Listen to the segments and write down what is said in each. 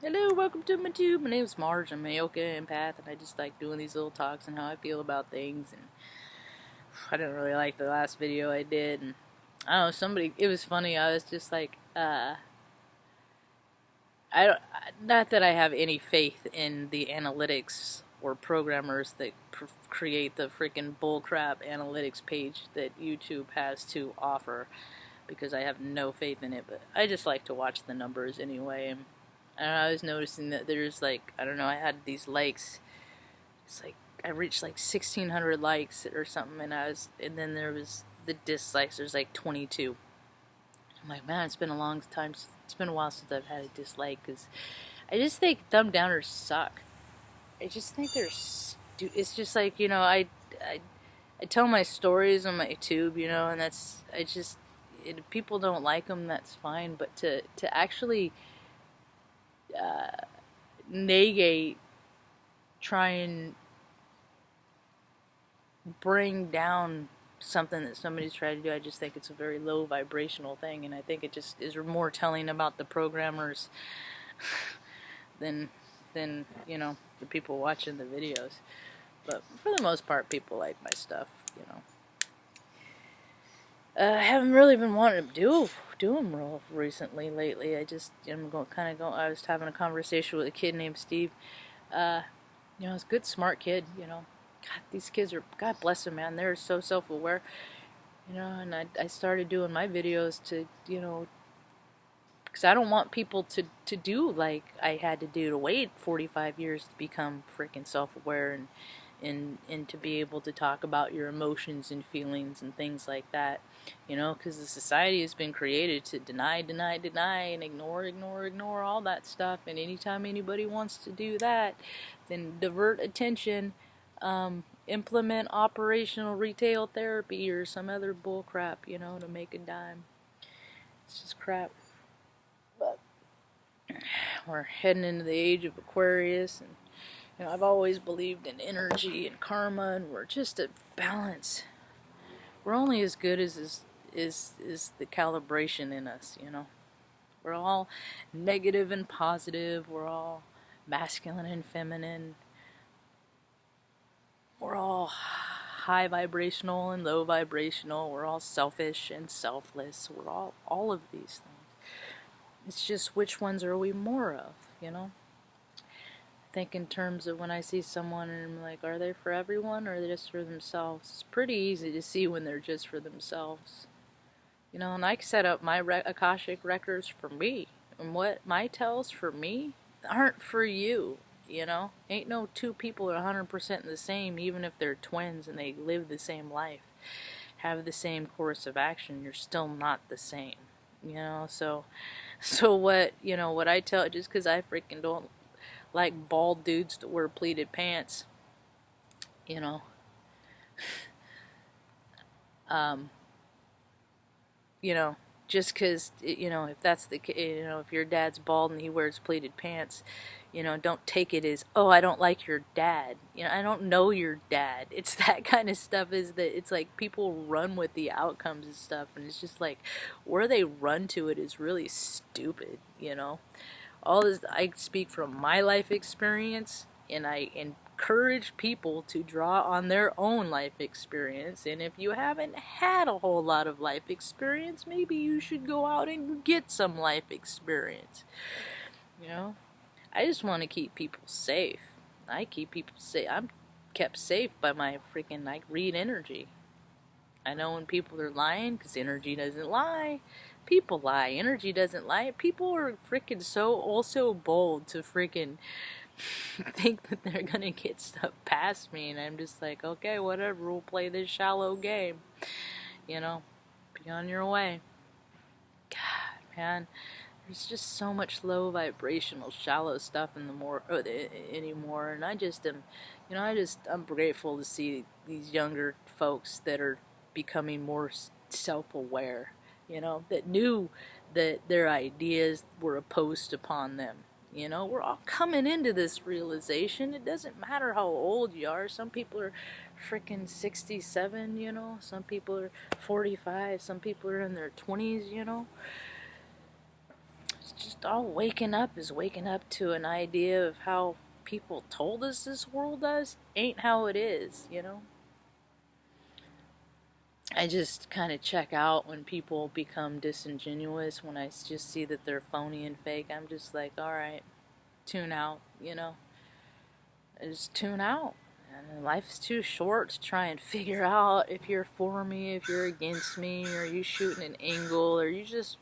Hello, welcome to my tube. My name's Marge. I'm a yoga empath, and I just like doing these little talks and how I feel about things. And I didn't really like the last video I did, and I don't know, it was funny. I was just like, I don't, not that I have any faith in the analytics or programmers that create the freaking bullcrap analytics page that YouTube has to offer, because I have no faith in it. But I just like to watch the numbers anyway. And I was noticing that there's like, I don't know, I had these likes. It's like I reached like 1,600 likes or something, and then there was the dislikes. There's like 22. I'm like, man, it's been a long time. It's been a while since I've had a dislike, because I just think thumb downers suck. I just think it's just like, I tell my stories on my tube, and if people don't like them, that's fine. But to actually negate, try and bring down something that somebody's trying to do, I just think it's a very low vibrational thing, and I think it just is more telling about the programmers than the people watching the videos. But for the most part, people like my stuff. I haven't really been wanting to do them real recently. Lately, I was having a conversation with a kid named Steve. He's a good, smart kid. God, these kids are, God bless them, man. They're so self-aware. And I started doing my videos to, because I don't want people to do like I had to do, to wait 45 years to become freaking self-aware and to be able to talk about your emotions and feelings and things like that. Because the society has been created to deny, and ignore all that stuff. And anytime anybody wants to do that, then divert attention, implement operational retail therapy or some other bull crap, to make a dime. It's just crap. But we're heading into the Age of Aquarius, and I've always believed in energy and karma, and we're just a balance. We're only as good as the calibration in us. We're all negative and positive. We're all masculine and feminine. We're all high vibrational and low vibrational. We're all selfish and selfless. We're all of these things. It's just, which ones are we more of, Think in terms of when I see someone and I'm like, are they for everyone or are they just for themselves? It's pretty easy to see when they're just for themselves. And I set up my Akashic records for me. And what my tells for me aren't for you, Ain't no two people are 100% the same, even if they're twins and they live the same life, have the same course of action. You're still not the same, So what I tell, just because I freaking don't like bald dudes that wear pleated pants, just because, if that's the, if your dad's bald and he wears pleated pants, don't take it as, oh, I don't like your dad. I don't know your dad. It's that kind of stuff. It's like people run with the outcomes and stuff, and it's just like, where they run to it is really stupid, All this, I speak from my life experience, and I encourage people to draw on their own life experience. And if you haven't had a whole lot of life experience, maybe you should go out and get some life experience. I just want to keep people safe. I keep people safe. I'm kept safe by my freaking, I read energy. I know when people are lying, because energy doesn't lie. People lie. Energy doesn't lie. People are freaking also bold to freaking think that they're gonna get stuff past me, and I'm just like, okay, whatever, we'll play this shallow game. Be on your way. God, man, there's just so much low vibrational, shallow stuff anymore, and I just am, I'm grateful to see these younger folks that are becoming more self-aware, that knew that their ideas were imposed upon them. We're all coming into this realization. It doesn't matter how old you are. Some people are freaking 67, Some people are 45. Some people are in their 20s, just all waking up is waking up to an idea of how people told us this world does ain't how it is, you know? I just kind of check out when people become disingenuous, when I just see that they're phony and fake. I'm just like, alright, tune out, you know? Just tune out. And life's too short to try and figure out if you're for me, if you're against me, or are you shooting an angle, or you just,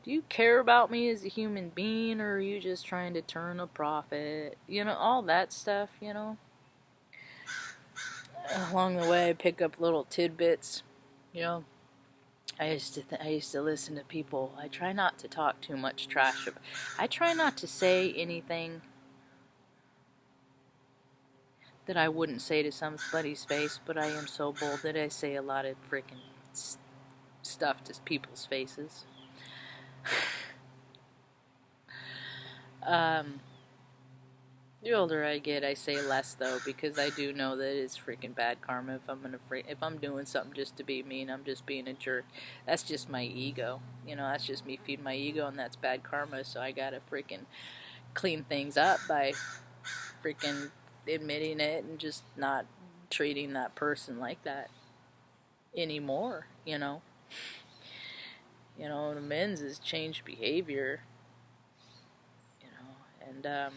do you care about me as a human being, or are you just trying to turn a profit? You know, all that stuff, you know? Along the way, I pick up little tidbits, you know? I used to listen to people. I try not to talk too much trash. I try not to say anything that I wouldn't say to somebody's face, but I am so bold that I say a lot of freaking stuff to people's faces. The older I get, I say less though, because I do know that it's freaking bad karma if I'm doing something just to be mean, I'm just being a jerk. That's just my ego. You know, that's just me feeding my ego, and that's bad karma, so I gotta freaking clean things up by freaking admitting it and just not treating that person like that anymore, you know. You know, the amends is change behavior, you know, and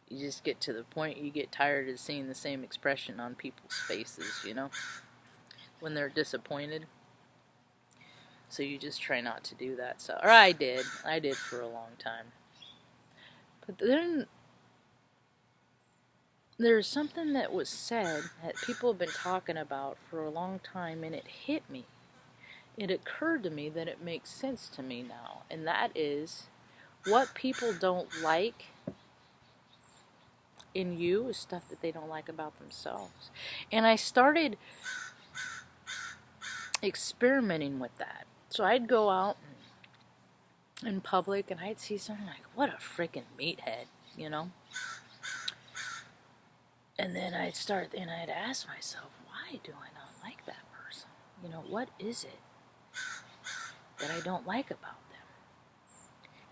you just get to the point you get tired of seeing the same expression on people's faces, you know, when they're disappointed. So you just try not to do that. So, or I did for a long time. But then there's something that was said that people have been talking about for a long time, and it hit me. It occurred to me that it makes sense to me now, and that is what people don't like in you is stuff that they don't like about themselves. And I started experimenting with that. So I'd go out in public and I'd see someone like, what a freaking meathead, you know? And then I'd ask myself, why do I not like that person? You know, what is it that I don't like about them?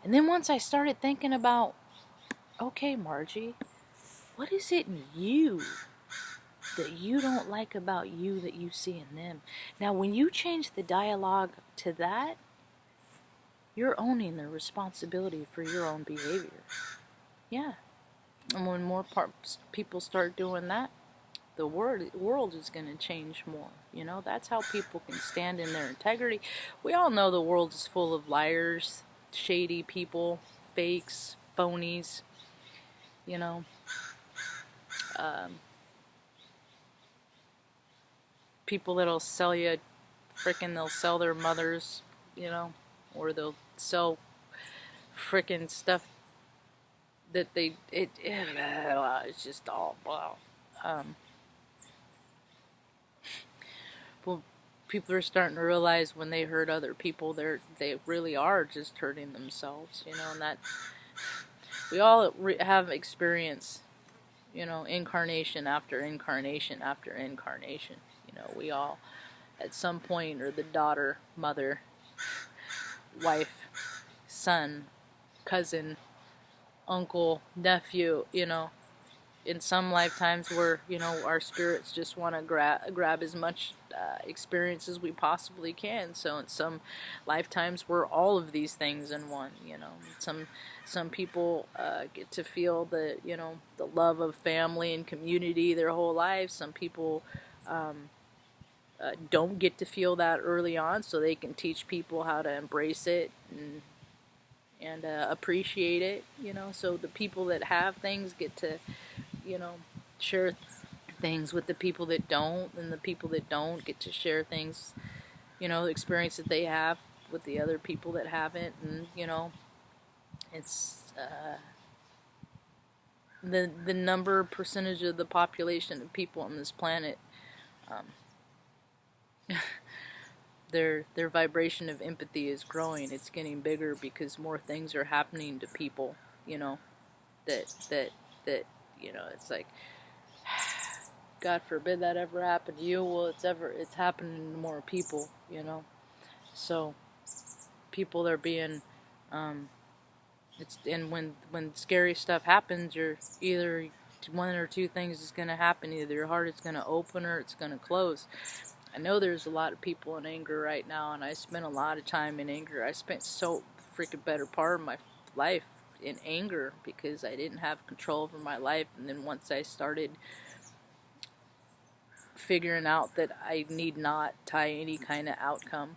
And then once I started thinking about, okay, Margie, what is it in you that you don't like about you that you see in them? Now, when you change the dialogue to that, you're owning the responsibility for your own behavior. Yeah. And when more people start doing that, the world is going to change more. You know, that's how people can stand in their integrity. We all know the world is full of liars, shady people, fakes, phonies, you know. People that'll sell you, they'll sell their mothers, you know, or they'll sell frickin' stuff that it's just all, wow. Well, people are starting to realize when they hurt other people, they really are just hurting themselves, you know, and that we all have experience, you know, incarnation after incarnation after incarnation. You know, we all, at some point, are the daughter, mother, wife, son, cousin, uncle, nephew, you know. In some lifetimes where, you know, our spirits just want to grab as much experience as we possibly can. So in some lifetimes we're all of these things in one, you know. Some people get to feel the, you know, the love of family and community their whole lives. Some people don't get to feel that early on, so they can teach people how to embrace it and appreciate it, you know. So the people that have things get to, you know, share things with the people that don't, and the people that don't get to share things, you know, the experience that they have with the other people that haven't. And, you know, it's the percentage of the population of people on this planet, their vibration of empathy is growing. It's getting bigger because more things are happening to people, you know, that you know, it's like, God forbid that ever happened to you. Well, it's happening to more people, you know. So people that are being, and when scary stuff happens, you're either one or two things is going to happen. Either your heart is going to open or it's going to close. I know there's a lot of people in anger right now, and I spent a lot of time in anger. I spent so freaking better part of my life in anger because I didn't have control over my life. And then once I started figuring out that I need not tie any kind of outcome,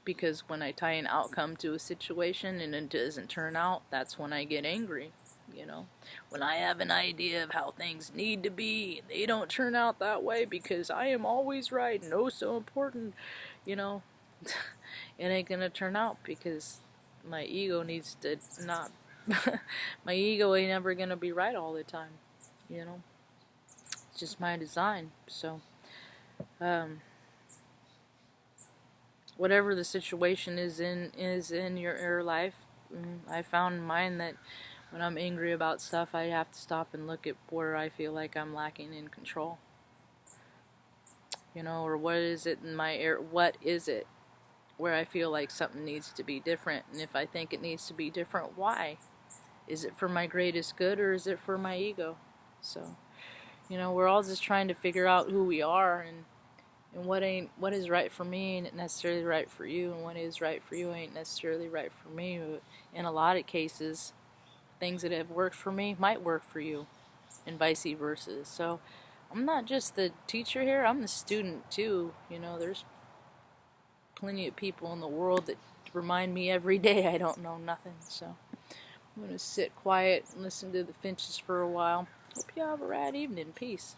because when I tie an outcome to a situation and it doesn't turn out, that's when I get angry. You know, when I have an idea of how things need to be and they don't turn out that way because I am always right and oh so important, you know, it ain't gonna turn out because my ego needs to not, my ego ain't ever gonna be right all the time, you know, it's just my design. So, whatever the situation is in your life, I found mine that when I'm angry about stuff, I have to stop and look at where I feel like I'm lacking in control. You know, or what is it in my what is it where I feel like something needs to be different? And if I think it needs to be different, why? Is it for my greatest good or is it for my ego? So, you know, we're all just trying to figure out who we are, and what is right for me ain't necessarily right for you, and what is right for you ain't necessarily right for me. In a lot of cases, things that have worked for me might work for you, and vice versa. So I'm not just the teacher here, I'm the student too. You know, there's plenty of people in the world that remind me every day I don't know nothing. So I'm going to sit quiet and listen to the finches for a while. Hope you have a rad evening. Peace.